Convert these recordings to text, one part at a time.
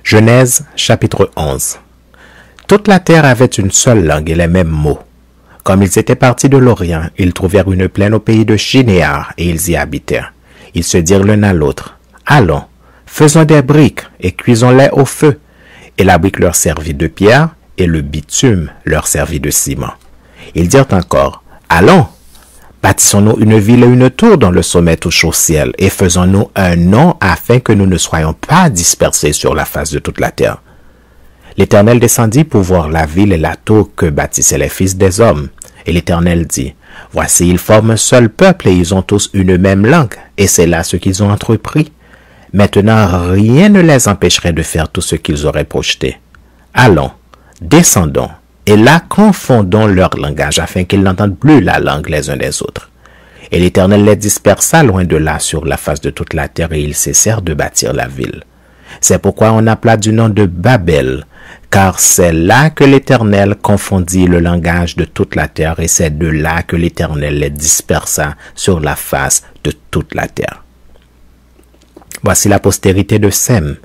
Genèse chapitre 11. Toute la terre avait une seule langue et les mêmes mots. Comme ils étaient partis de l'Orient, ils trouvèrent une plaine au pays de Shinéar et ils y habitèrent. Ils se dirent l'un à l'autre, « Allons, faisons des briques et cuisons-les au feu. » Et la brique leur servit de pierre et le bitume leur servit de ciment. Ils dirent encore, « Allons, bâtissons-nous une ville et une tour dont le sommet touche au ciel, et faisons-nous un nom afin que nous ne soyons pas dispersés sur la face de toute la terre. » L'Éternel descendit pour voir la ville et la tour que bâtissaient les fils des hommes. Et l'Éternel dit, « Voici, ils forment un seul peuple et ils ont tous une même langue, et c'est là ce qu'ils ont entrepris. Maintenant, rien ne les empêcherait de faire tout ce qu'ils auraient projeté. Allons, descendons, et là confondons leur langage afin qu'ils n'entendent plus la langue les uns des autres. » Et l'Éternel les dispersa loin de là sur la face de toute la terre et ils cessèrent de bâtir la ville. C'est pourquoi on appela du nom de Babel, car c'est là que l'Éternel confondit le langage de toute la terre et c'est de là que l'Éternel les dispersa sur la face de toute la terre. Voici la postérité de Sem.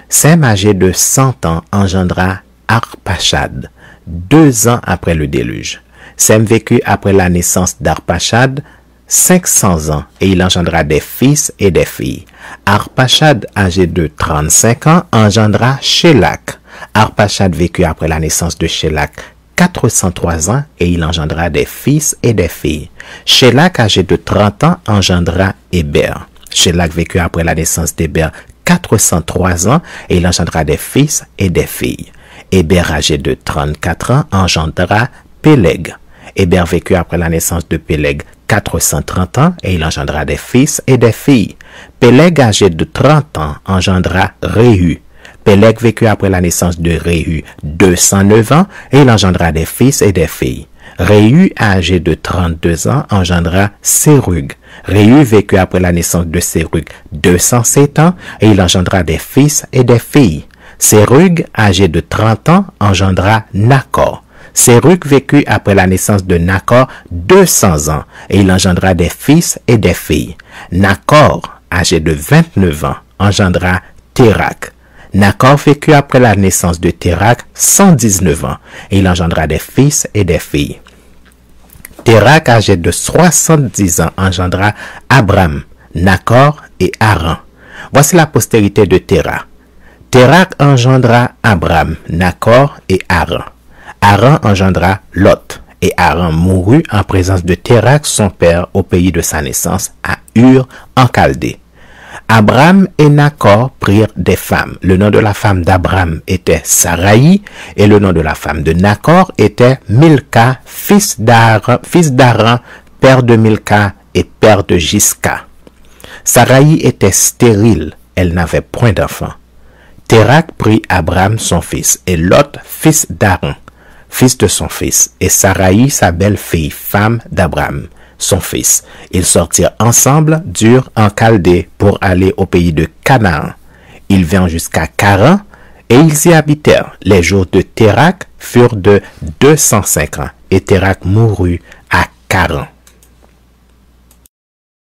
Sem, âgé de 100 ans, engendra Arpachad, 2 ans après le déluge. Sem vécut après la naissance d'Arpachad 500 ans et il engendra des fils et des filles. Arpachad, âgé de 35 ans, engendra Shélak. Arpachad vécut après la naissance de Shélak 403 ans et il engendra des fils et des filles. Shélak, âgé de 30 ans, engendra Héber. Shélak vécut après la naissance d'Héber 403 ans et il engendra des fils et des filles. Héber, âgé de 34 ans, engendra Péleg. Héber vécut après la naissance de Péleg 430 ans et il engendra des fils et des filles. Péleg, âgé de 30 ans, engendra Réhu. Péleg vécut après la naissance de Réhu 209 ans et il engendra des fils et des filles. Réhu, âgé de 32 ans, engendra Sérug. Réhu vécut après la naissance de Sérug 207 ans et il engendra des fils et des filles. Sérug, âgé de 30 ans, engendra Nakor. Sérug vécut après la naissance de Nakor 200 ans et il engendra des fils et des filles. Nakor, âgé de 29 ans, engendra Térak. Nakor vécut après la naissance de Térak 119 ans et il engendra des fils et des filles. Térak, âgé de 70 ans, engendra Abram, Nakor et Haran. Voici la postérité de Térak. Térak engendra Abram, Nakor et Haran. Haran engendra Lot, et Haran mourut en présence de Térak, son père, au pays de sa naissance, à Ur, en Chaldée. Abram et Nakor prirent des femmes. Le nom de la femme d'Abram était Saraï, et le nom de la femme de Nakor était Milka, fils d'Haran, père de Milka et père de Jiska. Saraï était stérile, elle n'avait point d'enfant. Térak prit Abram son fils, et Lot, fils d'Haran, fils de son fils, et Saraï, sa belle-fille, femme d'Abram, son fils. Ils sortirent ensemble d'Ur en Chaldée pour aller au pays de Canaan. Ils vinrent jusqu'à Charan, et ils y habitèrent. Les jours de Térak furent de 205 ans, et Térak mourut à Charan.